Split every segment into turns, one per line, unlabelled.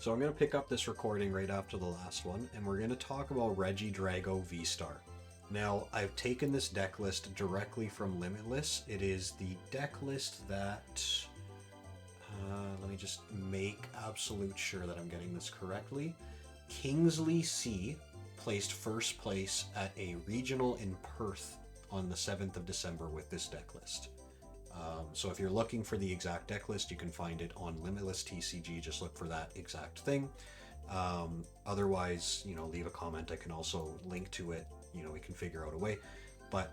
So I'm going to pick up this recording right after the last one, and we're going to talk about Regidrago VSTAR. Now, I've taken this deck list directly from Limitless. It is the deck list that... let me just make absolute sure that I'm getting this correctly. Kingsley C placed first place at a regional in Perth on the 7th of December with this deck list. So if you're looking for the exact deck list, you can find it on Limitless TCG. Just look for that exact thing. Otherwise, leave a comment. I can also link to it. We can figure out a way. But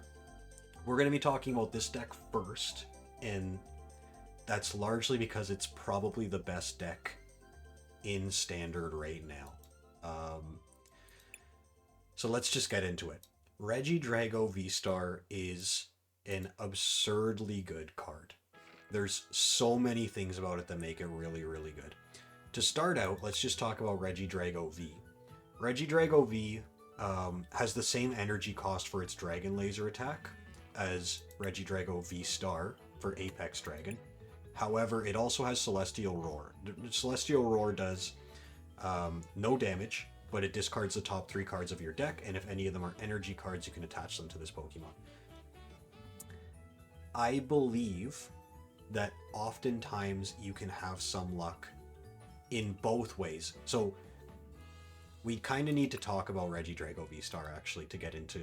we're going to be talking about this deck first, and that's largely because it's probably the best deck in Standard right now. So let's just get into it. Regidrago VSTAR is an absurdly good card. There's so many things about it that make it really, really good. To start out, let's just talk about Regidrago V. Regidrago V has the same energy cost for its Dragon Laser attack as Regidrago VSTAR for Apex Dragon. However, it also has Celestial Roar. Celestial Roar does no damage, but it discards the top 3 cards of your deck, and if any of them are energy cards, you can attach them to this Pokemon. I believe that oftentimes you can have some luck in both ways. So we kind of need to talk about Regidrago VSTAR actually to get into,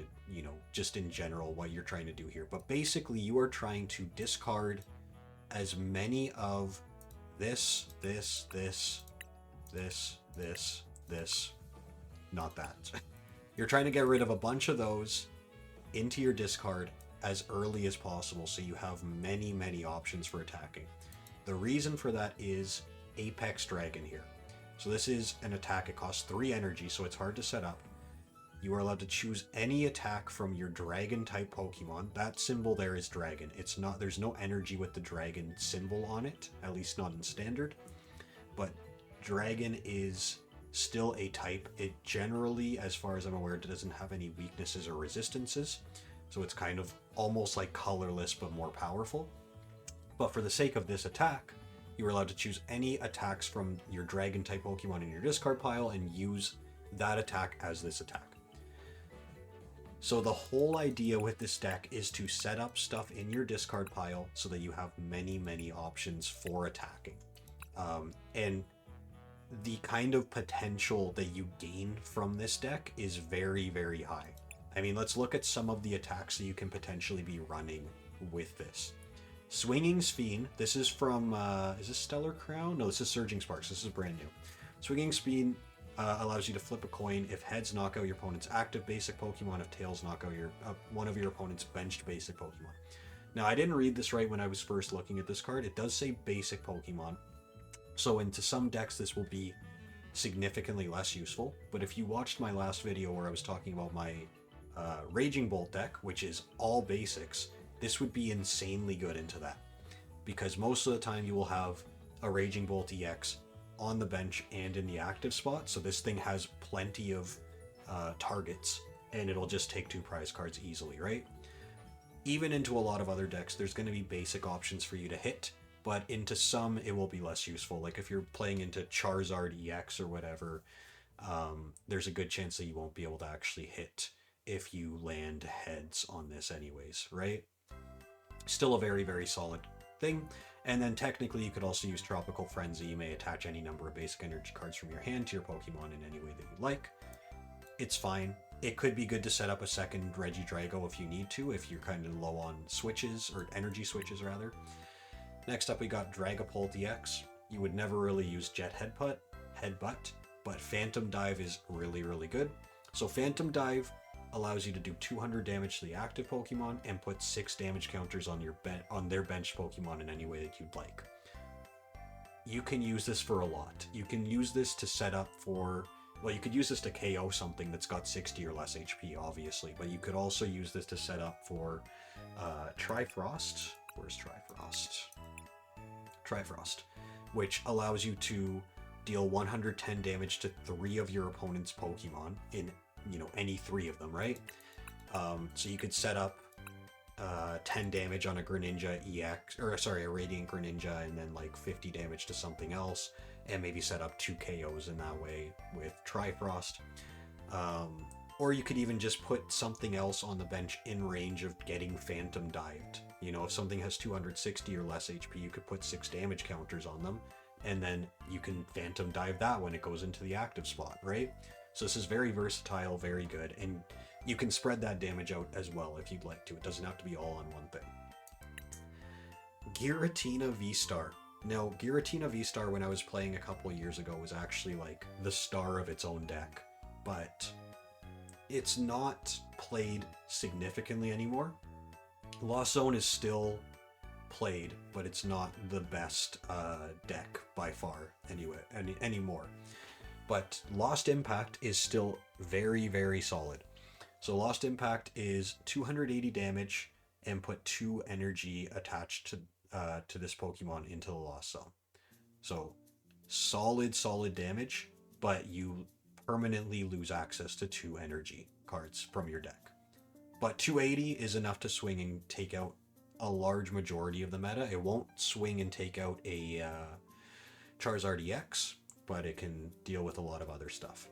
just in general what you're trying to do here. But basically you are trying to discard as many of this, not that. You're trying to get rid of a bunch of those into your discard as early as possible so you have many, many options for attacking. The reason for that is Apex Dragon here. So this is an attack, it costs 3 energy, so it's hard to set up. You are allowed to choose any attack from your dragon type Pokemon. That symbol there is dragon. There's no energy with the dragon symbol on it, at least not in Standard. But dragon is still a type. It generally, as far as I'm aware, doesn't have any weaknesses or resistances. So it's kind of almost like colorless, but more powerful. But for the sake of this attack, you are allowed to choose any attacks from your dragon type Pokemon in your discard pile and use that attack as this attack. So the whole idea with this deck is to set up stuff in your discard pile so that you have many, many options for attacking. And the kind of potential that you gain from this deck is very, very high. I mean, let's look at some of the attacks that you can potentially be running with this. Swinging Spin, this is from, is this Stellar Crown? No, this is Surging Sparks, this is brand new. Swinging Spin allows you to flip a coin if heads knock out your opponent's active basic Pokemon, if tails knock out one of your opponent's benched basic Pokemon. Now, I didn't read this right when I was first looking at this card. It does say basic Pokemon. So into some decks, this will be significantly less useful. But if you watched my last video where I was talking about my Raging Bolt deck, which is all basics, this would be insanely good into that. Because most of the time you will have a Raging Bolt EX on the bench and in the active spot. So this thing has plenty of targets, and it'll just take 2 prize cards easily, right? Even into a lot of other decks, there's going to be basic options for you to hit, but into some it will be less useful. Like if you're playing into Charizard EX or whatever, there's a good chance that you won't be able to actually hit if you land heads on this anyways, right? Still a very, very solid thing. And then technically you could also use Tropical Frenzy. You may attach any number of basic energy cards from your hand to your Pokemon in any way that you like. It's fine. It could be good to set up a second Regidrago if you need to, if you're kind of low on switches, or energy switches rather. Next up we got Dragapult EX. You would never really use Jet Headbutt, but Phantom Dive is really, really good. So Phantom Dive allows you to do 200 damage to the active Pokemon and put 6 damage counters on their bench Pokemon in any way that you'd like. You can use this for a lot. You can use this to set up for, well, you could use this to KO something that's got 60 or less HP, obviously, but you could also use this to set up for Trifrost. Where's Trifrost? Trifrost, which allows you to deal 110 damage to 3 of your opponent's Pokemon in any 3 of them, right? So you could set up 10 damage on a Greninja EX, or sorry, a Radiant Greninja, and then like 50 damage to something else, and maybe set up 2 KOs in that way with Trifrost. Or you could even just put something else on the bench in range of getting Phantom dived. You know, if something has 260 or less HP, you could put 6 damage counters on them, and then you can Phantom dive that when it goes into the active spot, right? So this is very versatile, very good, and you can spread that damage out as well if you'd like to. It doesn't have to be all on one thing. Giratina VSTAR. Now, Giratina VSTAR, when I was playing a couple of years ago, was actually like the star of its own deck, but it's not played significantly anymore. Lost Zone is still played, but it's not the best deck by far anymore. But Lost Impact is still very, very solid. So Lost Impact is 280 damage and put 2 energy attached to this Pokemon into the Lost Zone. So solid damage, but you permanently lose access to 2 energy cards from your deck. But 280 is enough to swing and take out a large majority of the meta. It won't swing and take out a Charizard EX, but it can deal with a lot of other stuff.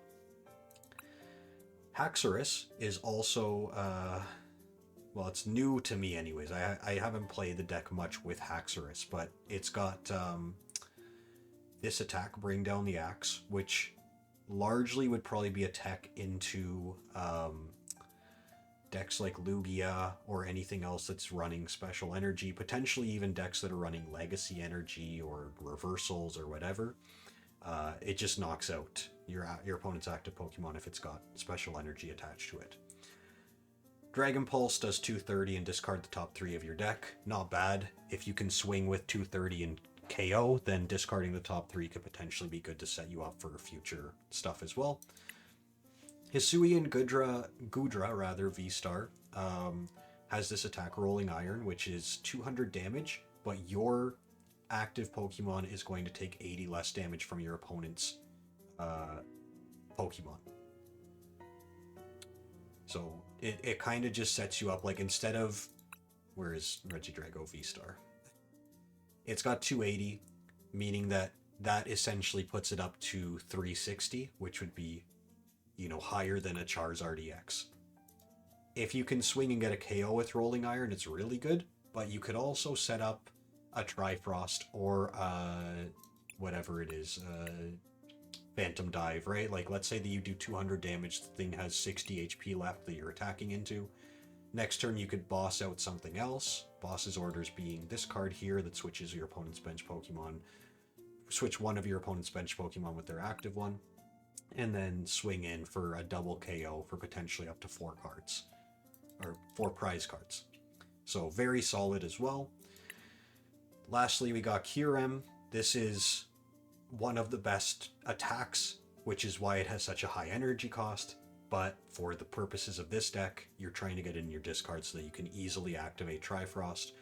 Haxorus is also, well, it's new to me anyways. I haven't played the deck much with Haxorus, but it's got this attack, Bring Down the Axe, which largely would probably be a tech into decks like Lugia or anything else that's running special energy, potentially even decks that are running legacy energy or reversals or whatever. It just knocks out your opponent's active Pokemon if it's got special energy attached to it. Dragon Pulse does 230 and discard the top 3 of your deck. Not bad. If you can swing with 230 and KO, then discarding the top 3 could potentially be good to set you up for future stuff as well. Hisuian Gudra VSTAR has this attack, Rolling Iron, which is 200 damage, but your active Pokemon is going to take 80 less damage from your opponent's Pokemon. So it kind of just sets you up, like, instead of, where is Regidrago VSTAR? It's got 280, meaning that essentially puts it up to 360, which would be, you know, higher than a Charizard EX. If you can swing and get a KO with Rolling Iron, it's really good, but you could also set up a Trifrost or whatever it is, Phantom Dive, right? Like, let's say that you do 200 damage, the thing has 60 HP left that you're attacking into. Next turn you could boss out something else. Boss's orders being this card here that switches your opponent's bench Pokemon. Switch one of your opponent's bench Pokemon with their active one. And then swing in for a double KO for potentially up to 4 cards. Or 4 prize cards. So very solid as well. Lastly, we got Kyurem. This is one of the best attacks, which is why it has such a high energy cost. But for the purposes of this deck, you're trying to get it in your discard so that you can easily activate Trifrost.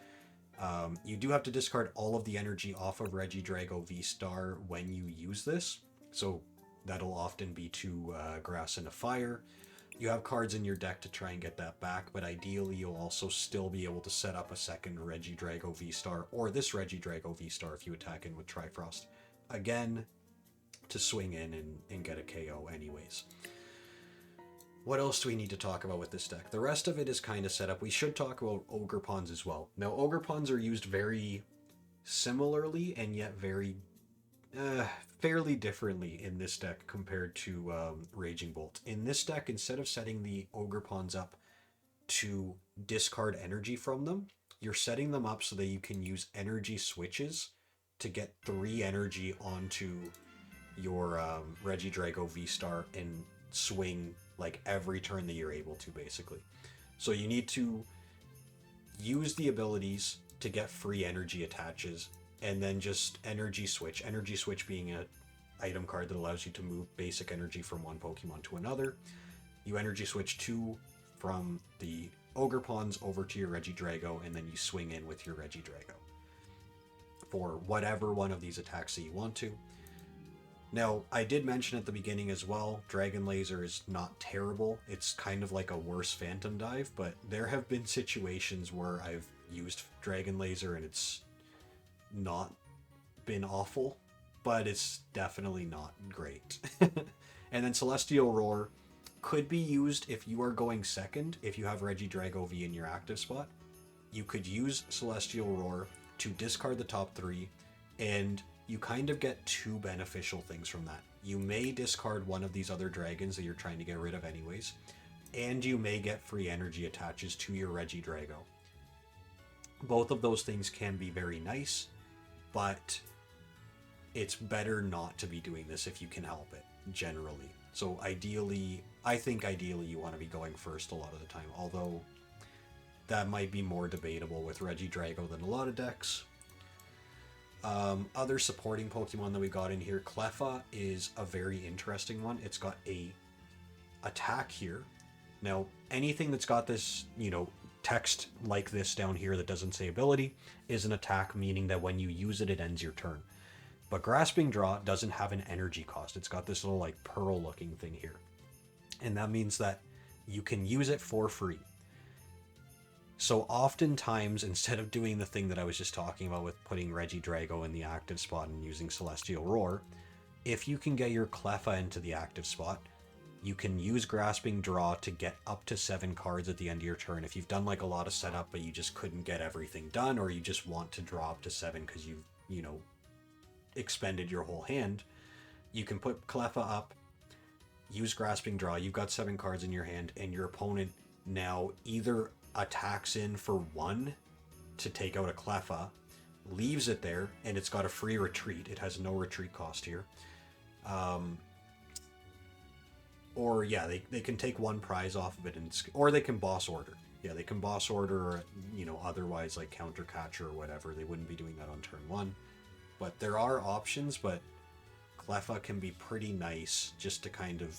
You do have to discard all of the energy off of Regidrago VSTAR when you use this. So that'll often be 2 Grass and a Fire. You have cards in your deck to try and get that back, but ideally you'll also still be able to set up a second Regidrago VSTAR or this Regidrago VSTAR if you attack in with Trifrost. Again, to swing in and get a KO anyways. What else do we need to talk about with this deck? The rest of it is kind of set up. We should talk about Ogre Pawns as well. Now, Ogre Pawns are used very similarly and yet very fairly differently in this deck compared to Raging Bolt. In this deck, instead of setting the Ogre Pawns up to discard energy from them, you're setting them up so that you can use energy switches to get 3 energy onto your Regidrago VSTAR and swing like every turn that you're able to, basically. So you need to use the abilities to get free energy attaches and then just energy switch. Energy switch being an item card that allows you to move basic energy from one Pokemon to another. You energy switch 2 from the Ogre Pawns over to your Regidrago, and then you swing in with your Regidrago for whatever one of these attacks that you want to. Now, I did mention at the beginning as well, Dragon Laser is not terrible. It's kind of like a worse Phantom Dive, but there have been situations where I've used Dragon Laser and it's not been awful. but it's definitely not great. And then Celestial Roar could be used if you are going second. If you have Regidrago V in your active spot, you could use Celestial Roar to discard the top 3, and you kind of get 2 beneficial things from that. You may discard one of these other dragons that you're trying to get rid of anyways, and you may get free energy attaches to your Regidrago. Both of those things can be very nice, but it's better not to be doing this if you can help it, generally. So ideally, I think ideally you want to be going first a lot of the time, although that might be more debatable with Regidrago than a lot of decks. Other supporting Pokemon that we got in here, Cleffa is a very interesting one. It's got a attack here. Now, anything that's got this, text like this down here that doesn't say ability is an attack, meaning that when you use it, it ends your turn. But Grasping Draw doesn't have an energy cost. It's got this little like pearl looking thing here. And that means that you can use it for free. So oftentimes, instead of doing the thing that I was just talking about with putting Regidrago in the active spot and using Celestial Roar, if you can get your Cleffa into the active spot, you can use Grasping Draw to get up to 7 cards at the end of your turn. If you've done like a lot of setup, but you just couldn't get everything done, or you just want to draw up to 7 because you've, expended your whole hand, you can put Cleffa up, use Grasping Draw, you've got 7 cards in your hand, and your opponent now either attacks in for 1 to take out a Cleffa, leaves it there, and it's got a free retreat. It has no retreat cost here. Or yeah, they can take 1 prize off of it, or they can boss order. Yeah, they can boss order, or, otherwise like counter catcher or whatever. They wouldn't be doing that on turn 1. But there are options, but Cleffa can be pretty nice just to kind of,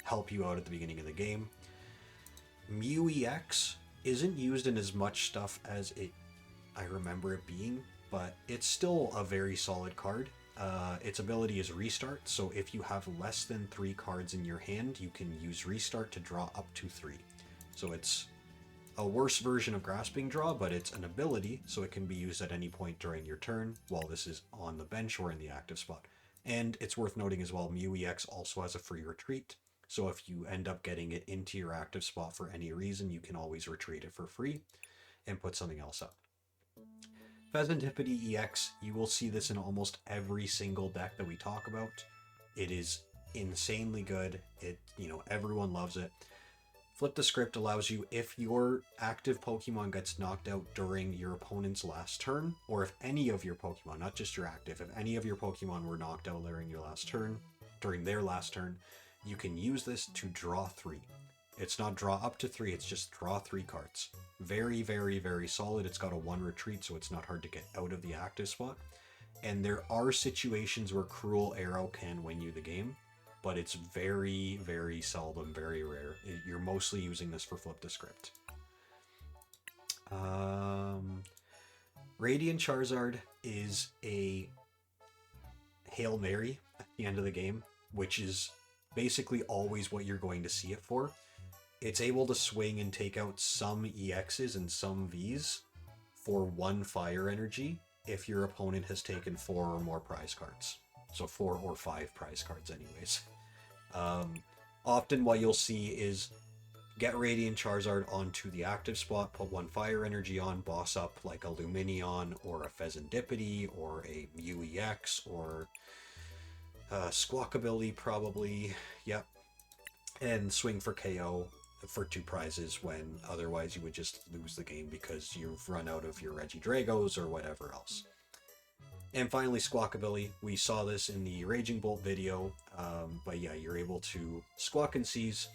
help you out at the beginning of the game. Mew EX isn't used in as much stuff as I remember it being, but it's still a very solid card. Its ability is Restart, so if you have less than 3 cards in your hand, you can use Restart to draw up to 3. So it's a worse version of Grasping Draw, but it's an ability, so it can be used at any point during your turn while this is on the bench or in the active spot. And it's worth noting as well, Mew EX also has a free retreat, so if you end up getting it into your active spot for any reason, you can always retreat it for free and put something else up. Pheasantipede EX, you will see this in almost every single deck that we talk about. It is insanely good. Everyone loves it. Flip the Script allows you, if your active Pokemon gets knocked out during your opponent's last turn, or if any of your Pokemon, not just your active, if any of your Pokemon were knocked out during their last turn, you can use this to draw 3. It's not draw up to 3, it's just draw 3 cards. Very, very, very solid. It's got a 1 retreat, so it's not hard to get out of the active spot. And there are situations where Cruel Arrow can win you the game, but it's very, very seldom, very rare. You're mostly using this for Flip the Script. Radiant Charizard is a Hail Mary at the end of the game, which is basically always what you're going to see it for. It's able to swing and take out some EXs and some Vs for 1 fire energy if your opponent has taken 4 or more prize cards. So 4 or 5 prize cards anyways. Often what you'll see is get Radiant Charizard onto the active spot, put 1 fire energy on, boss up like a Lumineon or a Pheasantipede or a Mew EX or Squawkabilly probably, yep, and swing for KO for 2 prizes when otherwise you would just lose the game because you've run out of your Regidragos or whatever else. And finally, Squawkabilly. We saw this in the Raging Bolt video, but yeah, you're able to Squawk and Seize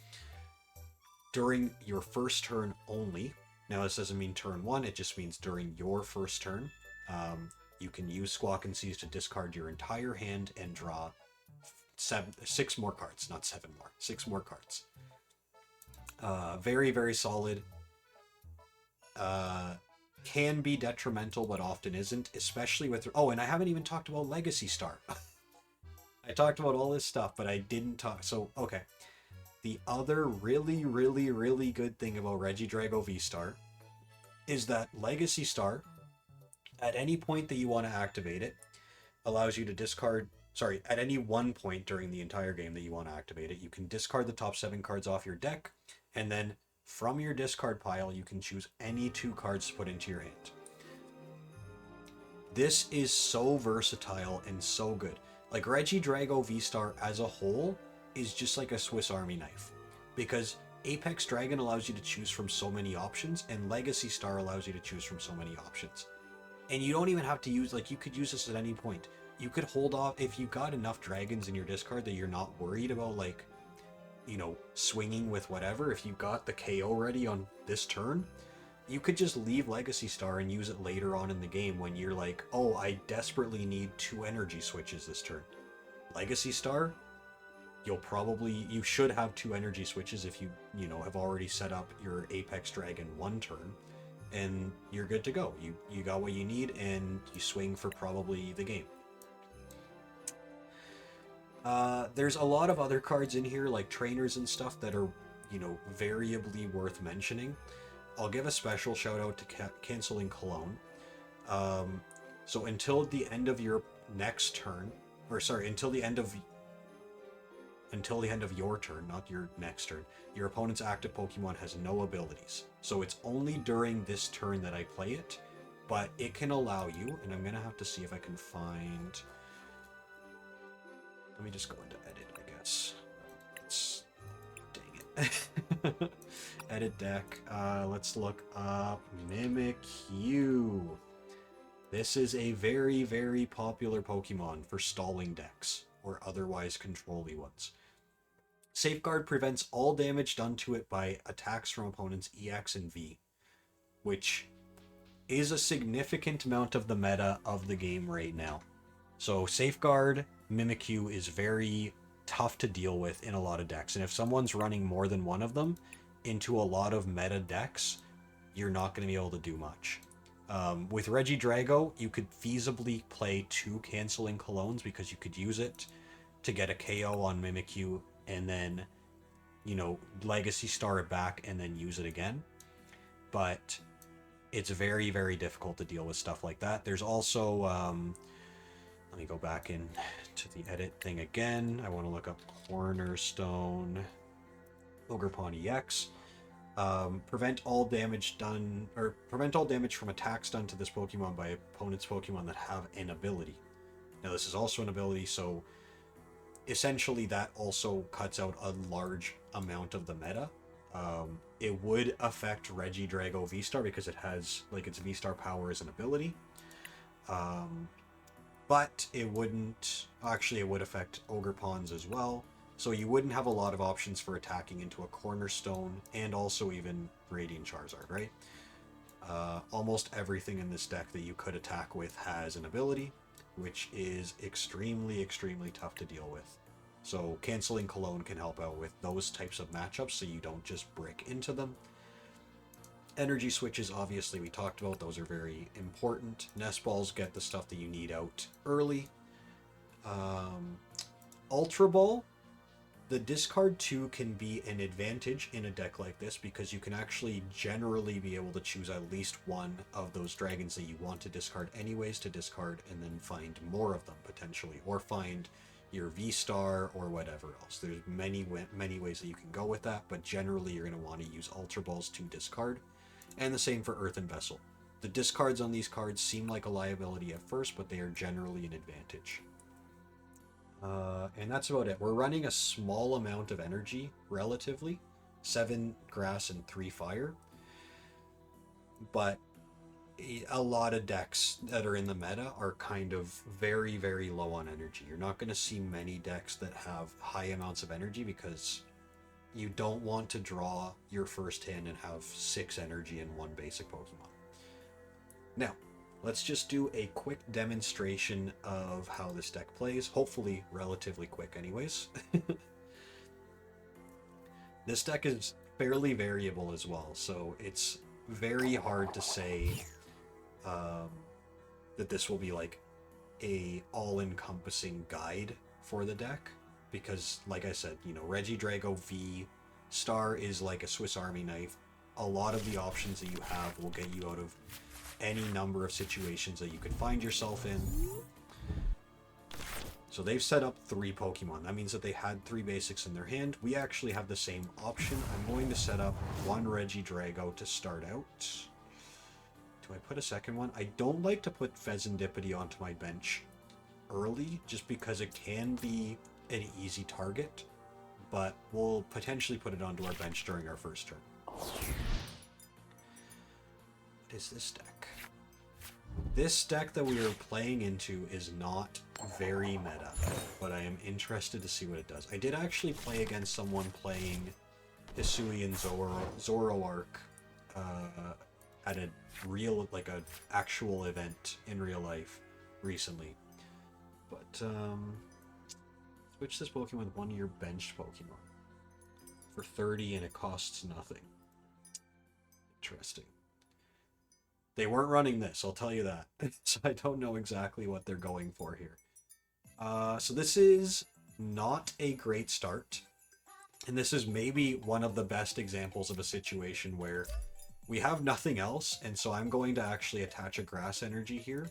during your first turn only. Now, this doesn't mean turn 1, it just means during your first turn. You can use Squawk and Seize to discard your entire hand and draw 6 more cards, not 7 more, 6 more cards. Very, very solid. Can be detrimental, but often isn't, especially with... Oh, and I haven't even talked about Legacy Star. I talked about all this stuff, but I didn't talk... So, okay. The other really, really, really good thing about Regidrago VSTAR is that Legacy Star, at any point that you want to activate it, allows you to discard. Sorry, at any one point during the entire game that you want to activate it, you can discard the top 7 cards off your deck, and then from your discard pile, you can choose any 2 cards to put into your hand. This is so versatile and so good. Like, Regidrago VSTAR as a whole is just like a Swiss Army knife, because Apex Dragon allows you to choose from so many options, and Legacy Star allows you to choose from so many options. And you don't even have to use, like, you could use this at any point. You could hold off if you got enough dragons in your discard that you're not worried about, like, you know, swinging with whatever. If you got the KO ready on this turn, you could just leave Legacy Star and use it later on in the game when you're like, oh, I desperately need 2 energy switches this turn. Legacy Star, you should have 2 energy switches if you know, have already set up your Apex Dragon 1 turn, and you're good to go. You got what you need, and you swing for probably the game. There's a lot of other cards in here, like trainers and stuff, that are, you know, variably worth mentioning. I'll give a special shout out to Canceling Cologne. So until the end of your next turn, or sorry, until the end of your turn, not your next turn, your opponent's active Pokemon has no abilities. So it's only during this turn that I play it, but it can allow you, and I'm gonna have to see if I can find. Let me just go into edit, I guess. Dang it. Edit deck. Let's look up Mimikyu. This is a very, very popular Pokemon for stalling decks, or otherwise control-y ones. Safeguard prevents all damage done to it by attacks from opponents EX and V, which is a significant amount of the meta of the game right now. So Safeguard Mimikyu is very tough to deal with in a lot of decks, and if someone's running more than one of them into a lot of meta decks, you're not going to be able to do much. With Regidrago, you could feasibly play 2 Canceling Colognes, because you could use it to get a KO on Mimikyu and then, you know, Legacy Star it back and then use it again. But it's very, very difficult to deal with stuff like that. There's also, let me go back in to the edit thing again. I want to look up Cornerstone Ogerpon EX. Prevent all damage from attacks done to this Pokemon by opponent's Pokemon that have an ability. Now, this is also an ability, so essentially that also cuts out a large amount of the meta. It would affect Regidrago VSTAR because it has, like, its VSTAR power as an ability. But it wouldn't... Actually, it would affect Ogerpons as well. So you wouldn't have a lot of options for attacking into a Cornerstone, and also even Radiant Charizard, right? Almost everything in this deck that you could attack with has an ability, which is extremely, extremely tough to deal with. So Canceling Cologne can help out with those types of matchups so you don't just brick into them. Energy switches, obviously, we talked about. Those are very important. Nest Balls get the stuff that you need out early. Ultra Ball, the discard 2 can be an advantage in a deck like this, because you can actually generally be able to choose at least one of those dragons that you want to discard anyways to discard, and then find more of them potentially, or find your V-Star or whatever else. There's many ways that you can go with that, but generally you're going to want to use Ultra Balls to discard. And the same for Earthen Vessel. The discards on these cards seem like a liability at first, but they are generally an advantage. And that's about it. We're running a small amount of energy, relatively. 7 grass and 3 fire. But a lot of decks that are in the meta are kind of very, very low on energy. You're not going to see many decks that have high amounts of energy, because you don't want to draw your first hand and have 6 energy in one basic Pokemon. Now, let's just do a quick demonstration of how this deck plays. Hopefully relatively quick anyways. This deck is fairly variable as well, so it's very hard to say that this will be like a all-encompassing guide for the deck. Because, like I said, you know, Regidrago VSTAR is like a Swiss Army knife. A lot of the options that you have will get you out of any number of situations that you could find yourself in. So they've set up 3 Pokemon. That means that they had 3 basics in their hand. We actually have the same option. I'm going to set up 1 Regidrago to start out. Do I put a second one? I don't like to put Fezandipity onto my bench early, just because it can be an easy target, but we'll potentially put it onto our bench during our first turn. What is this deck? This deck that we are playing into is not very meta, but I am interested to see what it does. I did actually play against someone playing Hisui and Zoroark at a real, like a actual event in real life recently. But switch this Pokemon with one of your benched Pokemon for 30 and it costs nothing. Interesting. They weren't running this, I'll tell you that. So I don't know exactly what they're going for here. So this is not a great start. And this is maybe one of the best examples of a situation where we have nothing else, and so I'm going to actually attach a Grass Energy here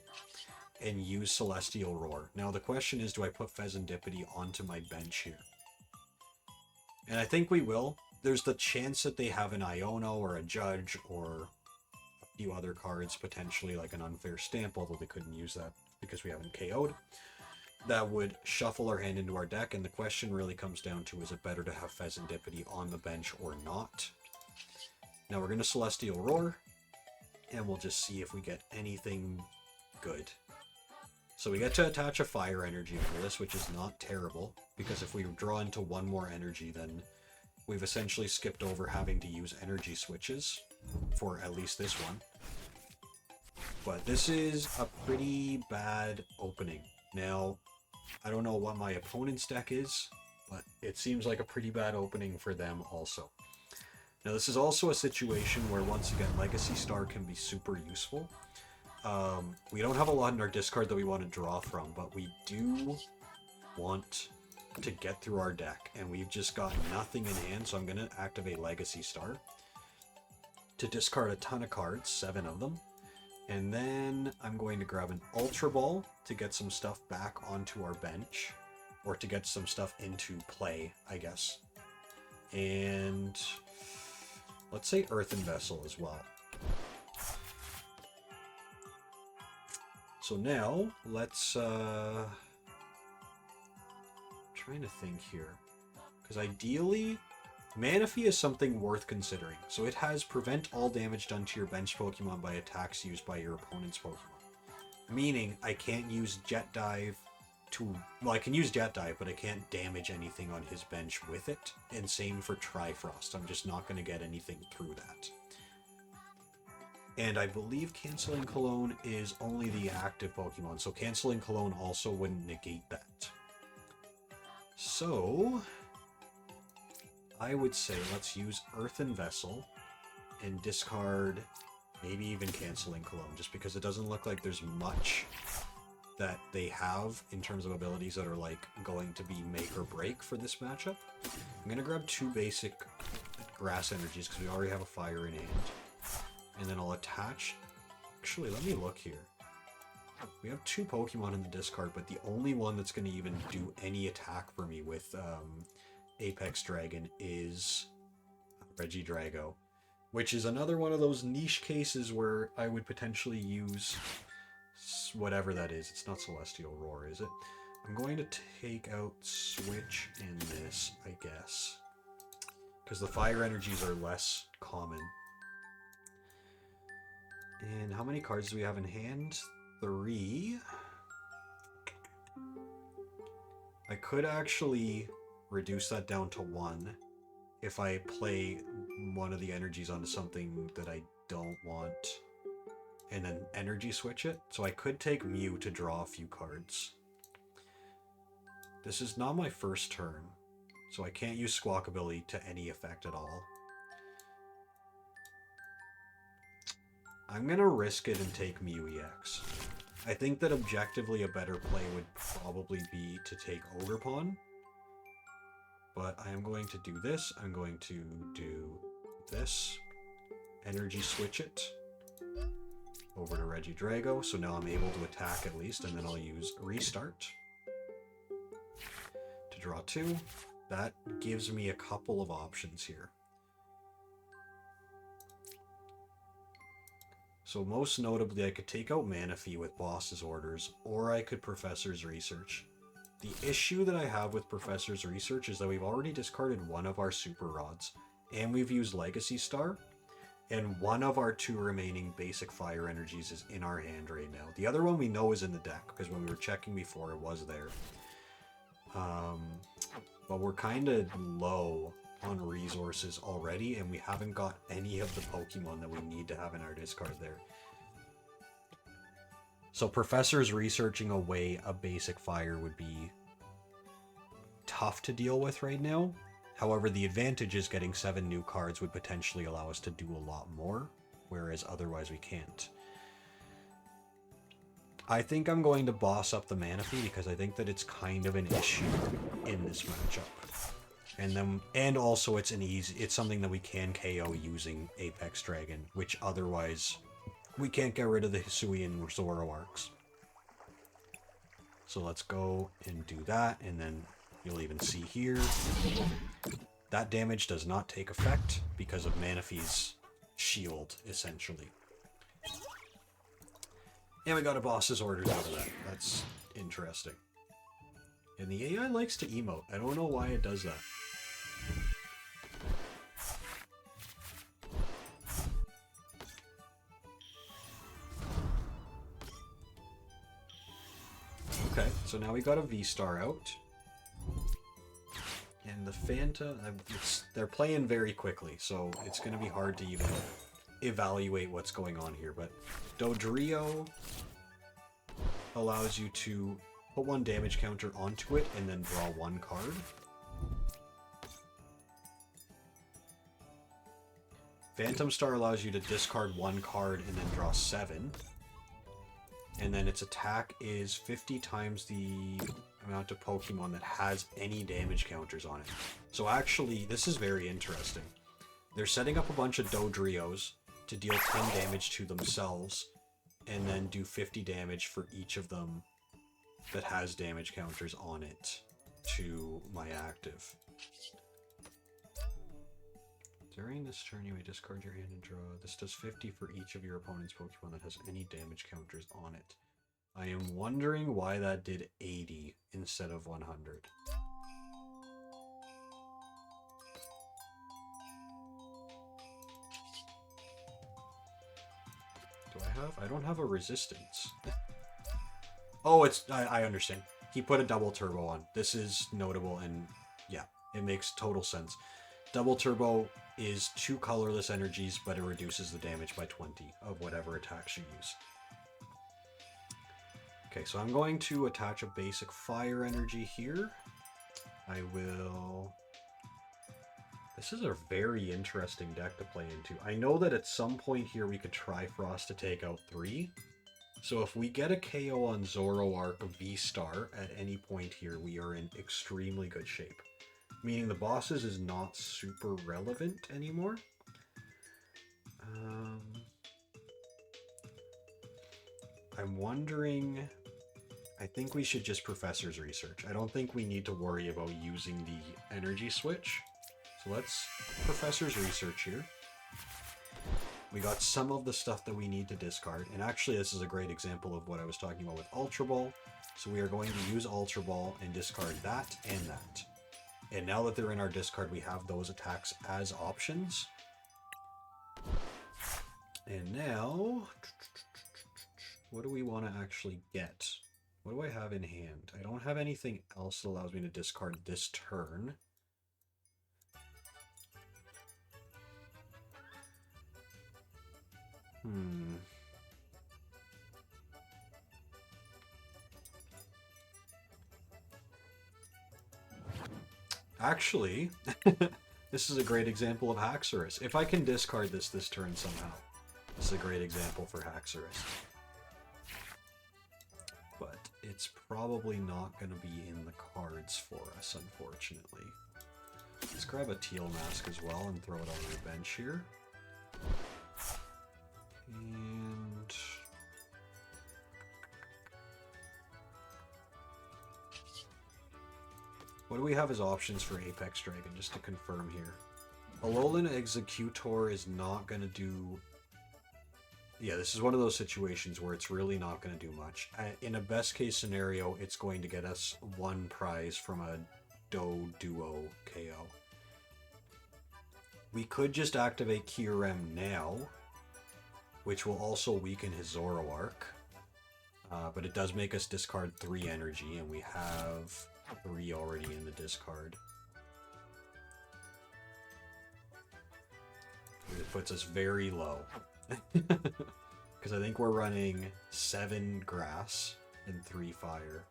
and use Celestial Roar. Now the question is, do I put Fezandipity onto my bench here? And I think we will. There's the chance that they have an Iono or a Judge or a few other cards, potentially like an Unfair Stamp, although they couldn't use that because we haven't KO'd. That would shuffle our hand into our deck, and the question really comes down to, is it better to have Fezandipity on the bench or not? Now we're going to Celestial Roar, and we'll just see if we get anything good. So we get to attach a Fire Energy for this, which is not terrible, because if we draw into one more energy, then we've essentially skipped over having to use energy switches for at least this one. But this is a pretty bad opening. Now, I don't know what my opponent's deck is, but it seems like a pretty bad opening for them also. Now, this is also a situation where, once again, Legacy Star can be super useful. We don't have a lot in our discard that we want to draw from, but we do want to get through our deck, and we've just got nothing in hand, so I'm going to activate Legacy Star to discard a ton of cards, 7 of them. And then I'm going to grab an Ultra Ball to get some stuff back onto our bench, or to get some stuff into play, I guess. And let's say Earthen Vessel as well. So now, let's, trying to think here. Because ideally, Manaphy is something worth considering. So it has prevent all damage done to your bench Pokemon by attacks used by your opponent's Pokemon. Meaning, I can't use Jet Dive to... Well, I can use Jet Dive, but I can't damage anything on his bench with it. And same for Trifrost. I'm just not going to get anything through that. And I believe Canceling Cologne is only the active Pokemon, so Canceling Cologne also wouldn't negate that. So, I would say let's use Earthen Vessel and discard maybe even Canceling Cologne, just because it doesn't look like there's much that they have in terms of abilities that are like going to be make or break for this matchup. I'm going to grab 2 basic Grass Energies because we already have a Fire in hand. And then I'll attach... Actually, let me look here. We have 2 Pokemon in the discard, but the only one that's going to even do any attack for me with Apex Dragon is Regidrago, which is another one of those niche cases where I would potentially use whatever that is. It's not Celestial Roar, is it? I'm going to take out Switch in this, I guess, because the Fire Energies are less common. And how many cards do we have in hand? 3. I could actually reduce that down to 1 if I play one of the energies onto something that I don't want and then energy switch it. So I could take Mew to draw a few cards. This is not my first turn, so I can't use Squawk ability to any effect at all. I'm going to risk it and take Mew EX. I think that objectively a better play would probably be to take Ogerpon. But I am going to do this. I'm going to do this. Energy switch it over to Regidrago. So now I'm able to attack at least, and then I'll use Restart. draw 2. That gives me a couple of options here. So most notably, I could take out Manaphy with Boss's Orders, or I could Professor's Research. The issue that I have with Professor's Research is that we've already discarded one of our Super Rods, and we've used Legacy Star, and one of our 2 remaining basic fire energies is in our hand right now. The other one we know is in the deck, because when we were checking before, it was there. But we're kind of low on resources already, and we haven't got any of the Pokemon that we need to have in our discard there. So Professor's researching away a basic fire would be tough to deal with right now. However, the advantage is getting 7 new cards would potentially allow us to do a lot more, whereas otherwise we can't. I think I'm going to boss up the Manaphy because I think that it's kind of an issue in this matchup. And also it's something that we can KO using Apex Dragon, which otherwise we can't get rid of the Hisuian Zoroarks. So let's go and do that, and then you'll even see here that damage does not take effect because of Manaphy's shield, essentially. And we got a Boss's Orders out of that. That's interesting. And the AI likes to emote. I don't know why it does that. Okay, so now we got a V-Star out. And the Phantom, they're playing very quickly, so it's going to be hard to even evaluate what's going on here. But Dodrio allows you to put 1 damage counter onto it and then draw 1 card. Phantom Star allows you to discard 1 card and then draw 7. And then its attack is 50 times the amount of Pokemon that has any damage counters on it. So actually, this is very interesting. They're setting up a bunch of Dodrios to deal 10 damage to themselves, and then do 50 damage for each of them that has damage counters on it to my active. During this turn, you may discard your hand and draw. This does 50 for each of your opponent's Pokemon that has any damage counters on it. I am wondering why that did 80 instead of 100. Do I have? I don't have a resistance. Oh, I understand. He put a double turbo on. This is notable, and yeah, it makes total sense. Double turbo is 2 colorless energies, but it reduces the damage by 20 of whatever attacks you use. Okay, so I'm going to attach a basic fire energy here. I will... This is a very interesting deck to play into. I know that at some point here we could try Frost to take out 3. So if we get a KO on Zoroark V-Star at any point here, we are in extremely good shape. Meaning the bosses is not super relevant anymore. I'm wondering... I think we should just Professor's Research. I don't think we need to worry about using the energy switch. So let's Professor's Research here. We got some of the stuff that we need to discard. And actually, this is a great example of what I was talking about with Ultra Ball. So we are going to use Ultra Ball and discard that and that. And now that they're in our discard, we have those attacks as options. And now, what do we want to actually get? What do I have in hand? I don't have anything else that allows me to discard this turn. Actually, this is a great example of Haxorus. If I can discard this turn somehow, this is a great example for Haxorus. But it's probably not going to be in the cards for us, unfortunately. Let's grab a Teal Mask as well and throw it on the bench here. And... What do we have as options for Apex Dragon, just to confirm here? Alolan Executor is not going to do... Yeah, this is one of those situations where it's really not going to do much. In a best case scenario, it's going to get us one prize from a Duo KO. We could just activate Kyurem now, which will also weaken his Zoroark. But it does make us discard 3 energy, and we have 3 already in the discard. It puts us very low. Because I think we're running 7 grass and 3 fire.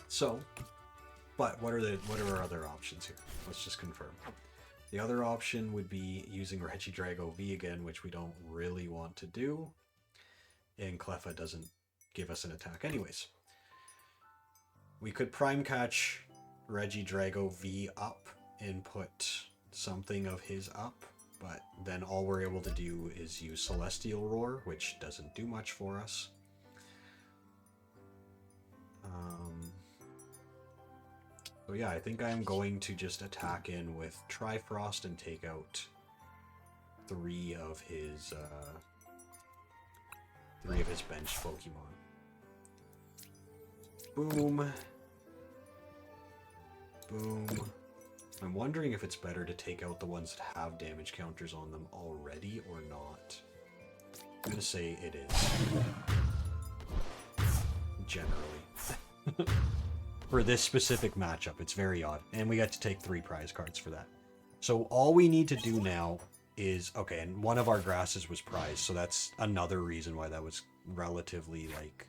So, but what are our other options here? Let's just confirm. The other option would be using Regidrago V again, which we don't really want to do. And Cleffa doesn't give us an attack anyways. We could Prime Catch Regidrago V up and put something of his up, but then all we're able to do is use Celestial Roar, which doesn't do much for us. So yeah, I think I'm going to just attack in with Trifrost and take out 3 of his benched Pokemon. Boom. Boom. I'm wondering if it's better to take out the ones that have damage counters on them already or not. I'm gonna say it is. Generally. For this specific matchup, it's very odd. And we got to take 3 prize cards for that. So all we need to do now is... Okay, and one of our grasses was prized, so that's another reason why that was relatively, like...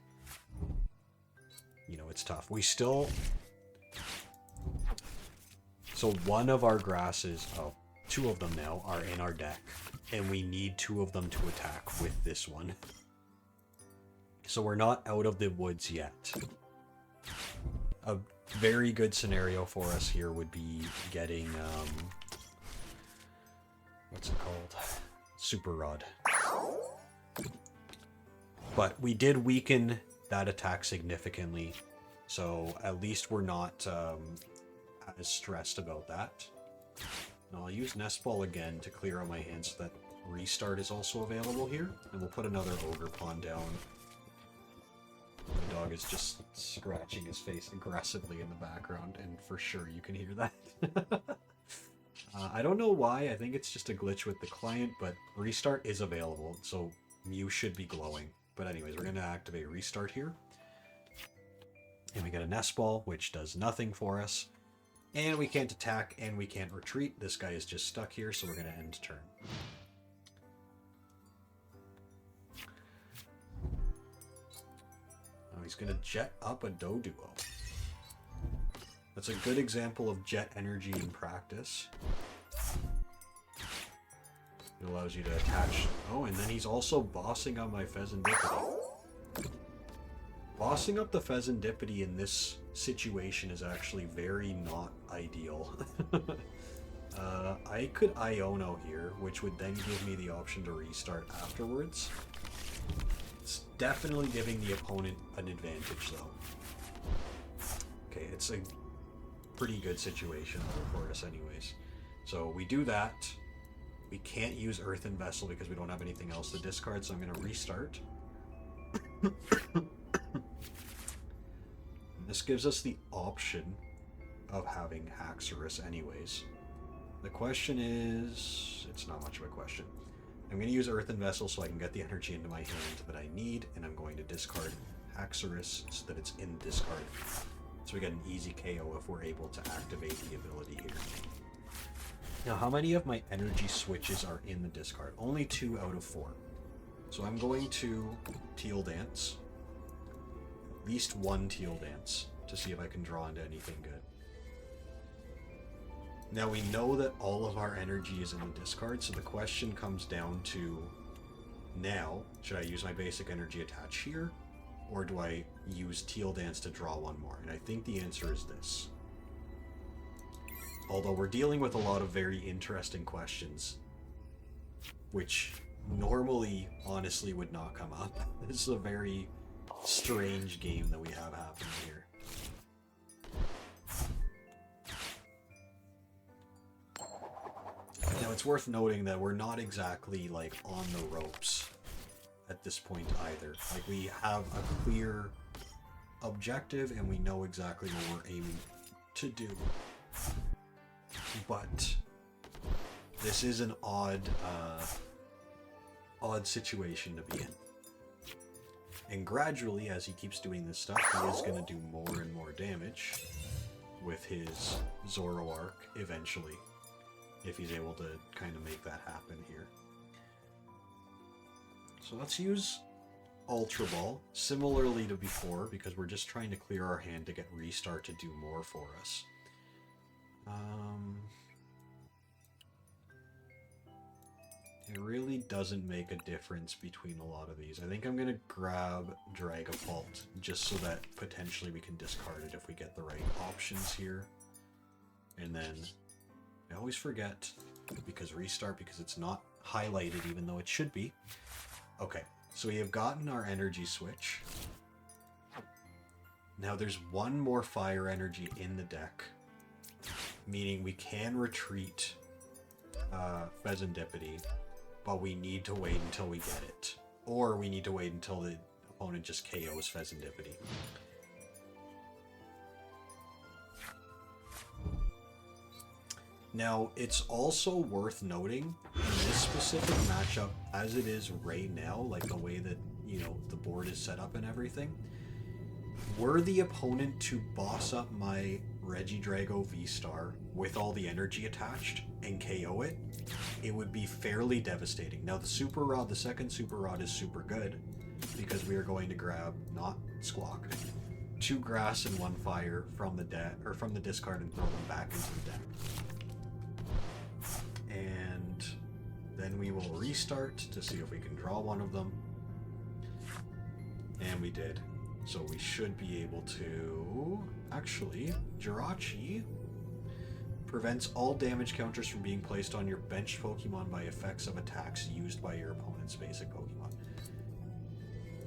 You know, it's tough. We still... So one of our grasses... Oh, 2 of them now are in our deck. And we need 2 of them to attack with this one. So we're not out of the woods yet. A very good scenario for us here would be getting, what's it called? Super Rod. But we did weaken that attack significantly, so at least we're not as stressed about that. And I'll use Nest Ball again to clear out my hand so that Restart is also available here, and we'll put another Ogre Pawn down. My dog is just scratching his face aggressively in the background, and for sure you can hear that. I don't know why, I think it's just a glitch with the client, but Restart is available, so Mew should be glowing. But anyways, we're going to activate Restart here. And we get a Nest Ball, which does nothing for us. And we can't attack, and we can't retreat. This guy is just stuck here, so we're going to end turn. He's going to jet up a Doduo. That's a good example of jet energy in practice. It allows you to attach... Oh, and then he's also bossing on my Pheasantipity. Bossing up the Pheasantipity in this situation is actually very not ideal. I could Iono here, which would then give me the option to restart afterwards. It's definitely giving the opponent an advantage, though. Okay, it's a pretty good situation for us anyways. So we do that. We can't use Earthen Vessel because we don't have anything else to discard, so I'm going to restart. This gives us the option of having Haxorus anyways. The question is... It's not much of a question. I'm going to use Earthen Vessel so I can get the energy into my hand that I need, and I'm going to discard Haxorus so that it's in discard. So we get an easy KO if we're able to activate the ability here. Now, how many of my energy switches are in the discard? Only 2 out of 4. So I'm going to Teal Dance. At least 1 Teal Dance to see if I can draw into anything good. Now we know that all of our energy is in the discard, so the question comes down to now, should I use my basic energy attach here, or do I use Teal Dance to draw 1 more? And I think the answer is this. Although we're dealing with a lot of very interesting questions, which normally, honestly, would not come up. This is a very strange game that we have happening here. it's worth noting that we're not exactly, like, on the ropes at this point either. Like, we have a clear objective and we know exactly what we're aiming to do. But this is an odd situation to be in. And gradually, as he keeps doing this stuff, he is going to do more and more damage with his Zoroark eventually, if he's able to kind of make that happen here. So let's use Ultra Ball, similarly to before, because we're just trying to clear our hand to get Restart to do more for us. It really doesn't make a difference between a lot of these. I think I'm going to grab Dragapult, just so that potentially we can discard it if we get the right options here. And then, I always forget, because Restart, because it's not highlighted even though it should be. Okay, so we have gotten our energy switch. Now there's one more fire energy in the deck, meaning we can retreat Pheasantipede, but we need to wait until we get it. Or we need to wait until the opponent just KOs Pheasantipede. Now, it's also worth noting, in this specific matchup, as it is right now, like the way that, you know, the board is set up and everything, were the opponent to boss up my Regidrago VSTAR with all the energy attached and KO it, it would be fairly devastating. Now, the Super Rod, the second Super Rod is super good, because we are going to grab, not Squawk, 2 grass and 1 fire from the from the discard and throw them back into the deck. And then we will restart to see if we can draw one of them. And we did. So we should be able to... Actually, Jirachi prevents all damage counters from being placed on your bench Pokemon by effects of attacks used by your opponent's basic Pokemon.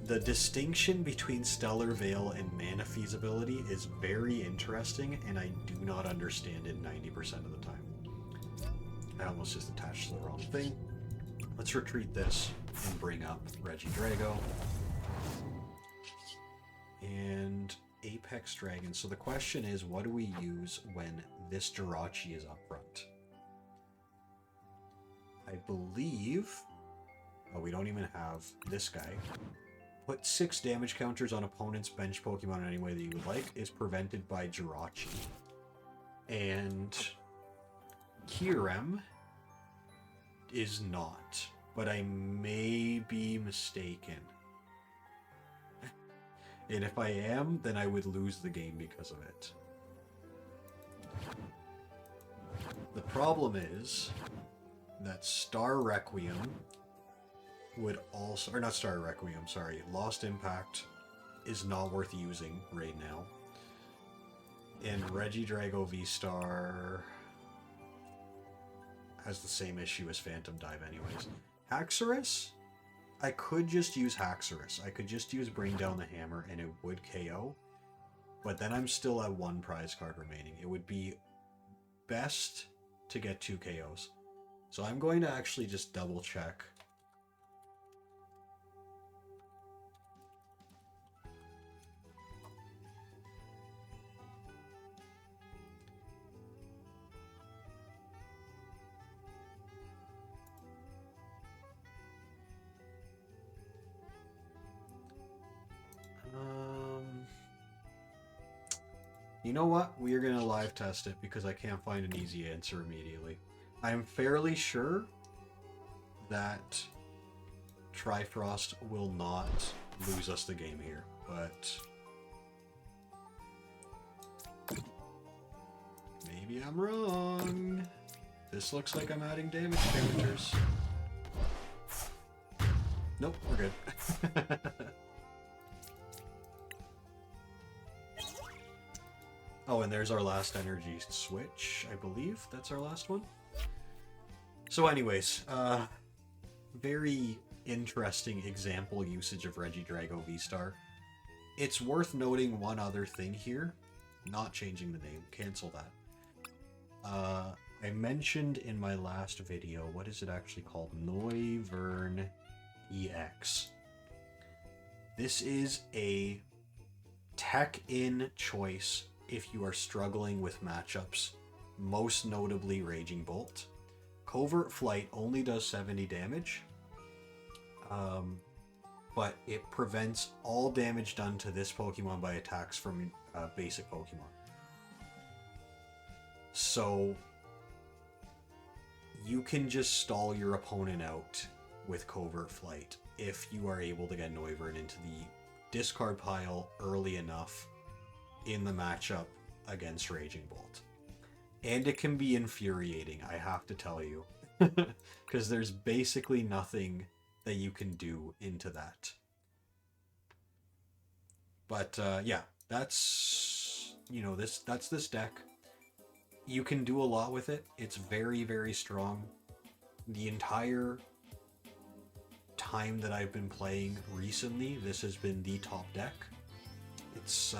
The distinction between Stellar Veil and Manaphy's ability is very interesting, and I do not understand it 90% of the time. I almost just attached to the wrong thing. Let's retreat this and bring up Regidrago. And Apex Dragon. So the question is, what do we use when this Jirachi is up front? I believe... Oh, we don't even have this guy. Put 6 damage counters on opponent's bench Pokemon in any way that you would like is prevented by Jirachi. And Kyurem is not, but I may be mistaken. And if I am, then I would lose the game because of it. The problem is that Star Requiem would also... Or not Star Requiem, sorry. Lost Impact is not worth using right now. And Regidrago VSTAR has the same issue as Phantom Dive anyways. Haxorus? I could just use Haxorus. I could just use Bring Down the Hammer and it would KO. But then I'm still at 1 prize card remaining. It would be best to get 2 KOs. So I'm going to actually just double check. You know what? We are going to live test it because I can't find an easy answer immediately. I'm fairly sure that Trifrost will not lose us the game here, but maybe I'm wrong. This looks like I'm adding damage counters. Nope, we're good. Oh, and there's our last energy switch, I believe. That's our last one. So anyways, very interesting example usage of Regidrago VSTAR. It's worth noting one other thing here. Not changing the name. Cancel that. I mentioned in my last video, what is it actually called? Noivern EX. This is a tech-in choice if you are struggling with matchups, most notably Raging Bolt. Covert Flight only does 70 damage, but it prevents all damage done to this Pokemon by attacks from basic Pokemon. So you can just stall your opponent out with Covert Flight if you are able to get Noivern into the discard pile early enough in the matchup against Raging Bolt. And it can be infuriating, I have to tell you, because there's basically nothing that you can do into that. But yeah, that's, you know, that's this deck. You can do a lot with it. It's very, very strong. The entire time that I've been playing recently, this has been the top deck. It's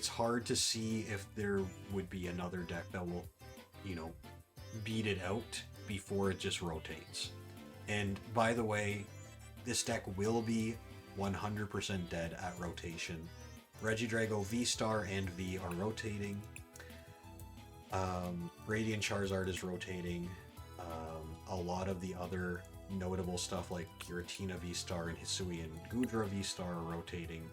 hard to see if there would be another deck that will, you know, beat it out before it just rotates. And by the way, this deck will be 100% dead at rotation. Regidrago VSTAR and V are rotating. Radiant Charizard is rotating. A lot of the other notable stuff like Giratina VSTAR and Hisuian Gudra VSTAR are rotating.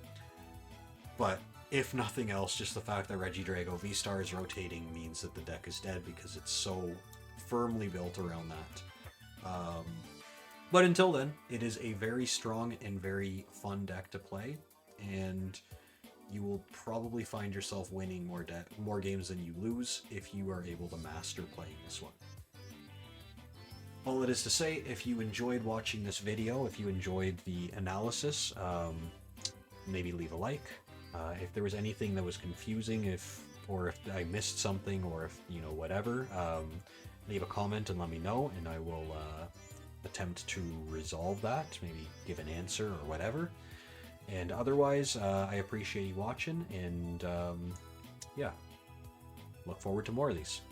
But if nothing else, just the fact that Regidrago VSTAR is rotating means that the deck is dead because it's so firmly built around that. But until then, it is a very strong and very fun deck to play, and you will probably find yourself winning more games than you lose if you are able to master playing this one. All it is to say, if you enjoyed watching this video, if you enjoyed the analysis, maybe leave a like. If there was anything that was confusing, or if I missed something, or if, you know, whatever, leave a comment and let me know, and I will attempt to resolve that, maybe give an answer or whatever. And otherwise, I appreciate you watching, and yeah, look forward to more of these.